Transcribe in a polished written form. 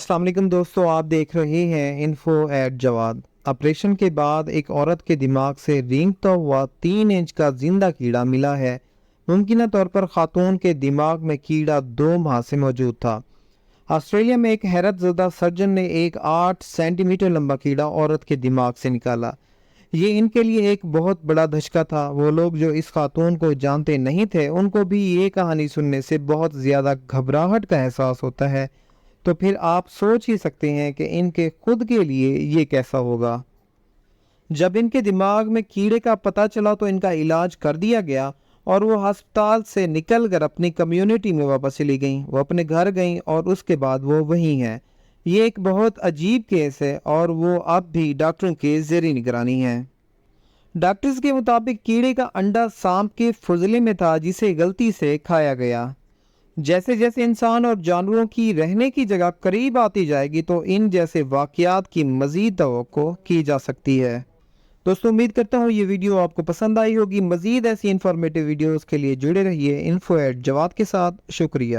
السلام علیکم دوستو، آپ دیکھ رہے ہیں انفو ایٹ جواد۔ آپریشن کے بعد ایک عورت کے دماغ سے رینگتا ہوا 3 انچ کا زندہ کیڑا ملا ہے۔ ممکنہ طور پر خاتون کے دماغ میں کیڑا 2 ماہ سے موجود تھا۔ آسٹریلیا میں ایک حیرت زدہ سرجن نے ایک 8 سینٹی میٹر لمبا کیڑا عورت کے دماغ سے نکالا۔ یہ ان کے لیے ایک بہت بڑا دھچکا تھا۔ وہ لوگ جو اس خاتون کو جانتے نہیں تھے، ان کو بھی یہ کہانی سننے سے بہت زیادہ گھبراہٹ کا احساس ہوتا ہے۔ تو پھر آپ سوچ ہی سکتے ہیں کہ ان کے خود کے لیے یہ کیسا ہوگا۔ جب ان کے دماغ میں کیڑے کا پتہ چلا تو ان کا علاج کر دیا گیا اور وہ ہسپتال سے نکل کر اپنی کمیونٹی میں واپس چلی گئیں۔ وہ اپنے گھر گئیں اور اس کے بعد وہ وہیں ہیں۔ یہ ایک بہت عجیب کیس ہے اور وہ اب بھی ڈاکٹروں کے زیر نگرانی ہے۔ ڈاکٹرز کے مطابق کیڑے کا انڈا سانپ کے فضلے میں تھا جسے غلطی سے کھایا گیا۔ جیسے جیسے انسان اور جانوروں کی رہنے کی جگہ قریب آتی جائے گی تو ان جیسے واقعات کی مزید توقع کی جا سکتی ہے۔ دوستو، امید کرتا ہوں یہ ویڈیو آپ کو پسند آئی ہوگی۔ مزید ایسی انفارمیٹیو ویڈیوز کے لیے جڑے رہیے انفو ایٹ جواد کے ساتھ۔ شکریہ۔